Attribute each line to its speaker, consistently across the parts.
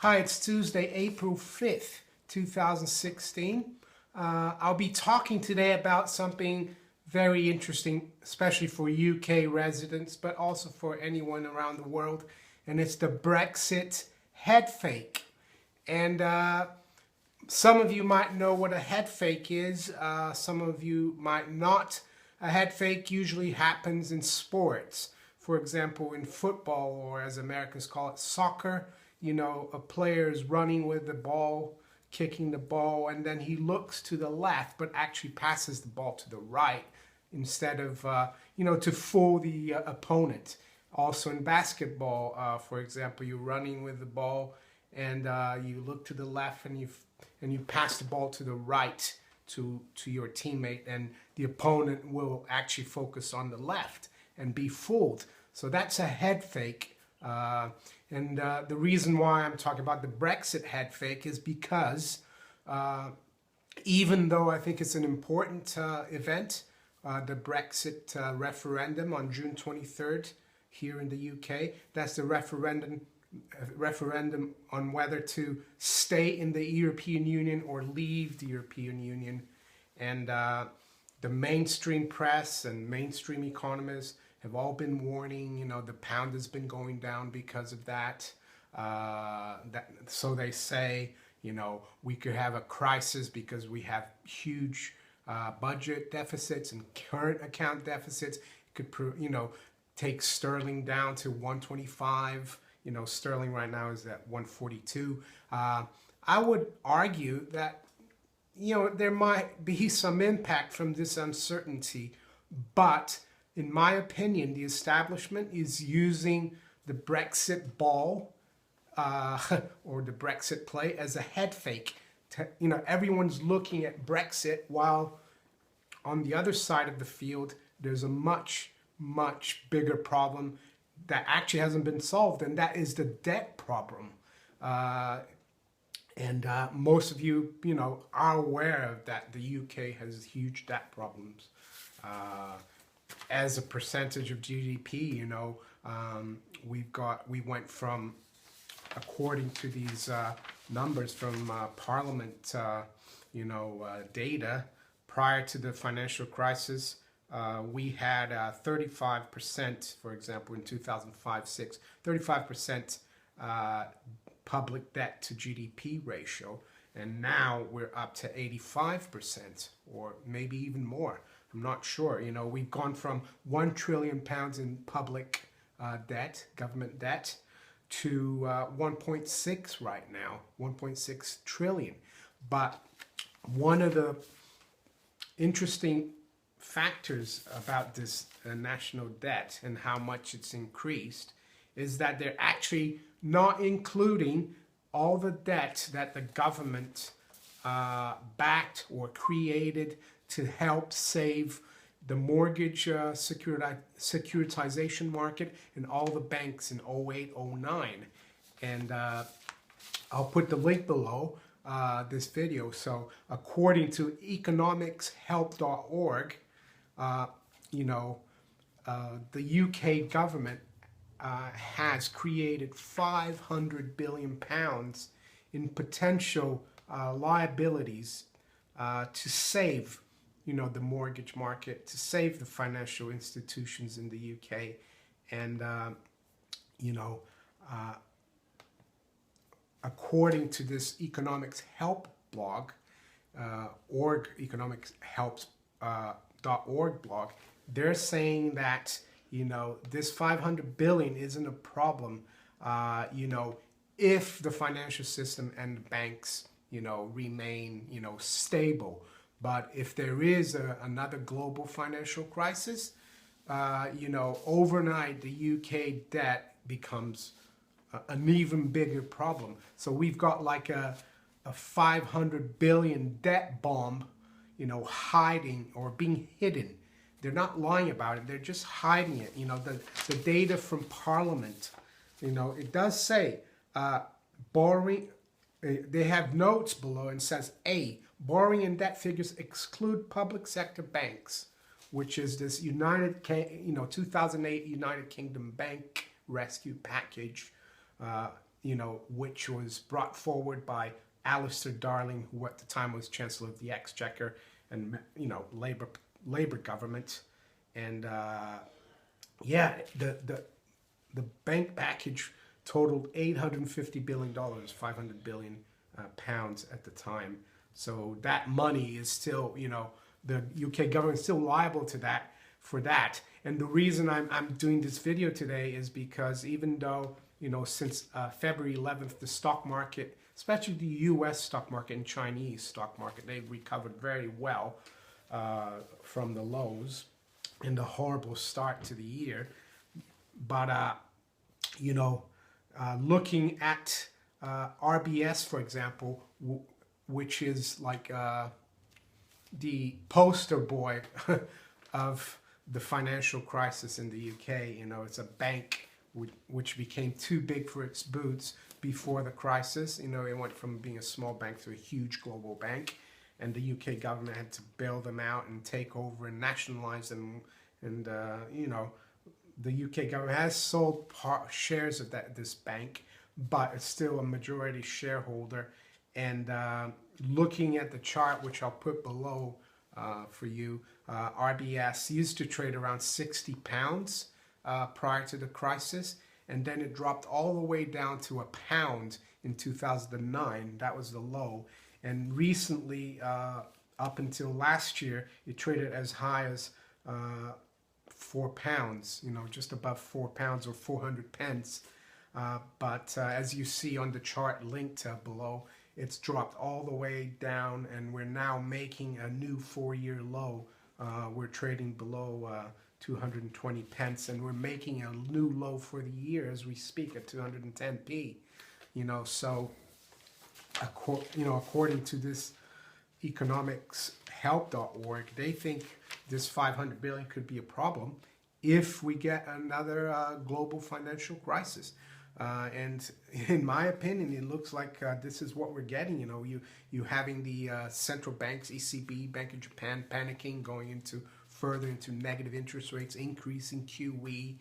Speaker 1: Hi, it's Tuesday, April 5th, 2016. I'll be talking today about something very interesting, especially for UK residents, but also for anyone around the world, and it's the Brexit head fake. And some of you might know what a head fake is, some of you might not. A head fake usually happens in sports. For example, in football, or as Americans call it, soccer, you know, a player is running with the ball, kicking the ball, and then he looks to the left, but actually passes the ball to the right instead of, to fool the opponent. Also in basketball, for example, you're running with the ball and you look to the left and you pass the ball to the right to your teammate, and the opponent will actually focus on the left and be fooled. So that's a head fake. The reason why I'm talking about the Brexit head fake is because even though I think it's an important event, the Brexit referendum on June 23rd here in the UK, that's the referendum on whether to stay in the European Union or leave the European Union. And the mainstream press and mainstream economists have all been warning, the pound has been going down because of that. So they say, we could have a crisis because we have huge budget deficits and current account deficits. It could, take sterling down to 125. Sterling right now is at 142. I would argue that, there might be some impact from this uncertainty, but in my opinion, the establishment is using the Brexit ball or the Brexit play as a head fake. Everyone's looking at Brexit while on the other side of the field, there's a much, much bigger problem that actually hasn't been solved, and that is the debt problem. Most of you, are aware of that. The UK has huge debt problems. As a percentage of GDP, we went from, according to these numbers from Parliament, data, prior to the financial crisis, we had 35%, for example, in 2005-06, 35% public debt to GDP ratio, and now we're up to 85%, or maybe even more. I'm not sure. We've gone from £1 trillion in public debt, government debt, to 1.6 right now, 1.6 trillion. But one of the interesting factors about this national debt and how much it's increased is that they're actually not including all the debt that the government backed or created to help save the mortgage securitization market and all the banks in 08, 09. And I'll put the link below this video. So according to economicshelp.org, the UK government has created £500 billion in potential liabilities to save, the mortgage market, to save the financial institutions in the UK. And, according to this Economics Help blog, economicshelp.org blog, they're saying that, this 500 billion isn't a problem, if the financial system and the banks, remain, stable. But if there is another global financial crisis, overnight the UK debt becomes an even bigger problem. So we've got like a 500 billion debt bomb, hiding or being hidden. They're not lying about it. They're just hiding it. The data from Parliament, it does say borrowing. They have notes below and says, A, borrowing and debt figures exclude public sector banks, which is this 2008 United Kingdom bank rescue package which was brought forward by Alistair Darling, who at the time was Chancellor of the Exchequer and, Labour government. And yeah, the bank package totaled $850 billion, 500 billion pounds at the time. So that money is still, the UK government is still liable to that for that. And the reason I'm doing this video today is because even though, since February 11th, the stock market, especially the US stock market and Chinese stock market, they've recovered very well from the lows and the horrible start to the year. But, looking at RBS, for example, which is like the poster boy of the financial crisis in the UK. It's a bank which became too big for its boots before the crisis. It went from being a small bank to a huge global bank, and the UK government had to bail them out and take over and nationalize them. And the UK government has sold shares of this bank, but it's still a majority shareholder. And looking at the chart, which I'll put below for you, RBS used to trade around £60 prior to the crisis, and then it dropped all the way down to £1 in 2009. That was the low. And recently, up until last year, it traded as high as £4, just above £4 or 400 pence. But as you see on the chart linked below, it's dropped all the way down, and we're now making a new 4-year low. We're trading below 220 pence, and we're making a new low for the year as we speak at 210p. So according to this economicshelp.org, they think this 500 billion could be a problem if we get another global financial crisis. And in my opinion, it looks like this is what we're getting. You having the central banks, ECB, Bank of Japan, panicking, going further into negative interest rates, increasing QE.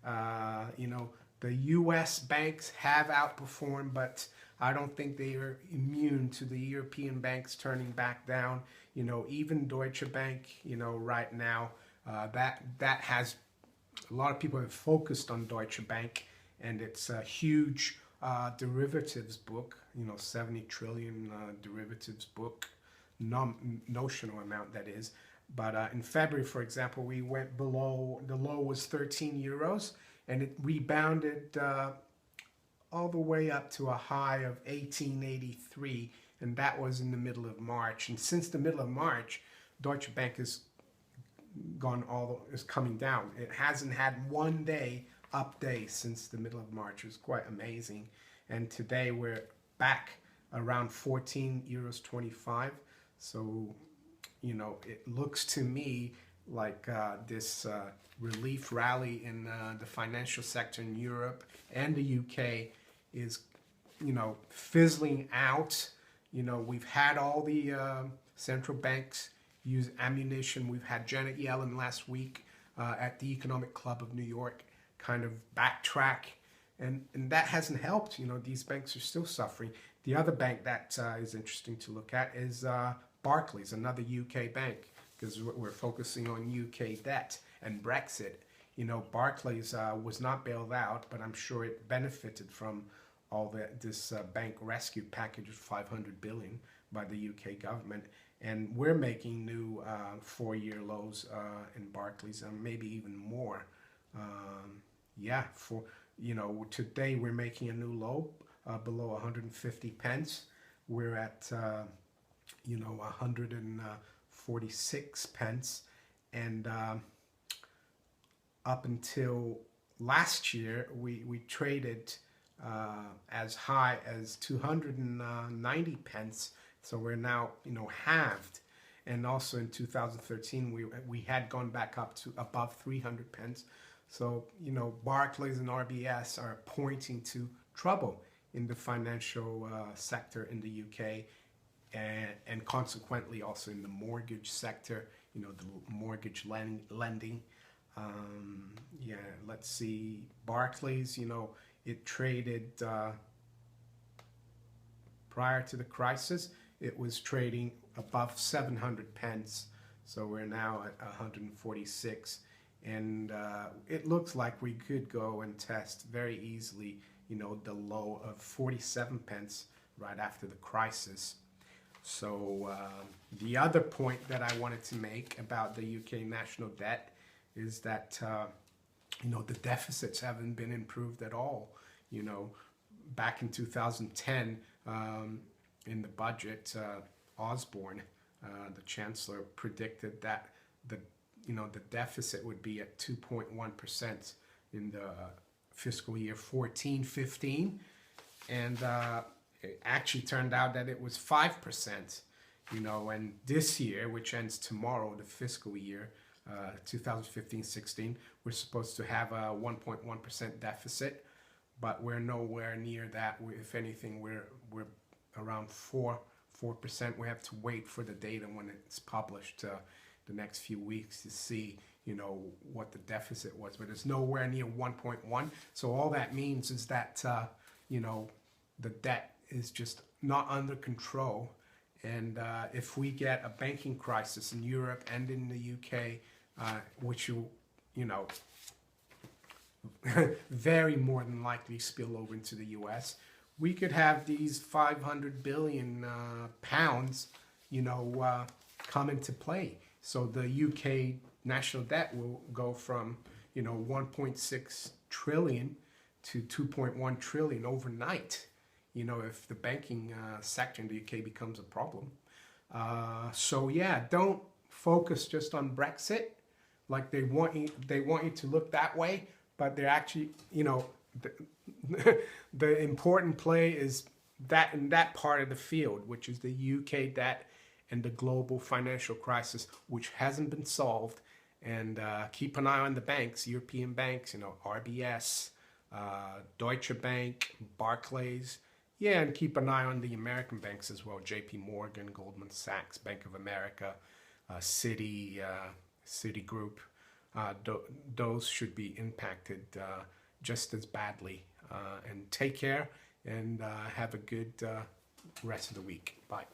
Speaker 1: The U.S. banks have outperformed, but I don't think they are immune to the European banks turning back down. Even Deutsche Bank, right now, that has a lot of people have focused on Deutsche Bank and its huge derivatives book, 70 trillion derivatives book, notional amount that is. But in February, for example, we went below, the low was 13 euros, and it rebounded all the way up to a high of 1883, and that was in the middle of March. And since the middle of March, Deutsche Bank is coming down. It hasn't had one up day since the middle of March. It was quite amazing. And today we're back around 14 euros 25. So, it looks to me like this relief rally in the financial sector in Europe and the UK is, fizzling out. We've had all the central banks use ammunition. We've had Janet Yellen last week at the Economic Club of New York kind of backtrack, and that hasn't helped. These banks are still suffering. The other bank that is interesting to look at is Barclays, another UK bank, because we're focusing on UK debt and Brexit. Barclays was not bailed out, but I'm sure it benefited from all this bank rescue package of 500 billion by the UK government. And we're making new 4-year lows in Barclays, and maybe even more. Today we're making a new low below 150 pence. We're at 146 pence, and up until last year we traded as high as 290 pence. So we're now halved. And also in 2013 we had gone back up to above 300 pence. So Barclays and RBS are pointing to trouble in the financial sector in the UK, and consequently also in the mortgage sector, the mortgage lending. Let's see, Barclays, it traded Prior to the crisis, it was trading above 700 pence. So we're now at 146. And it looks like we could go and test very easily, you know, the low of 47 pence right after the crisis. So the other point that I wanted to make about the UK national debt is that, you know, the deficits haven't been improved at all. You know, back in 2010, in the budget, Osborne, the chancellor, predicted that the deficit would be at 2.1% in the fiscal year 14-15, and it actually turned out that it was 5%. You know, and this year, which ends tomorrow, the fiscal year 2015-16, we're supposed to have a 1.1% deficit, but we're nowhere near that. If anything, we're around 4%. We have to wait for the data when it's published the next few weeks to see, you know, what the deficit was, but it's nowhere near 1.1. So all that means is that, you know, the debt is just not under control. And if we get a banking crisis in Europe and in the UK, which you know, very more than likely spill over into the US, we could have these 500 billion pounds, you know, come into play. So the UK national debt will go from, you know, 1.6 trillion to 2.1 trillion overnight, you know, if the banking sector in the UK becomes a problem. So yeah, don't focus just on Brexit. Like they want you to look that way, but they're actually, you know, the important play is that in that part of the field, which is the UK debt and the global financial crisis, which hasn't been solved. And keep an eye on the banks, European banks, you know, RBS, Deutsche Bank, Barclays. Yeah, and keep an eye on the American banks as well, JP Morgan, Goldman Sachs, Bank of America, Citi, Citigroup. Those should be impacted just as badly. And take care and have a good rest of the week. Bye.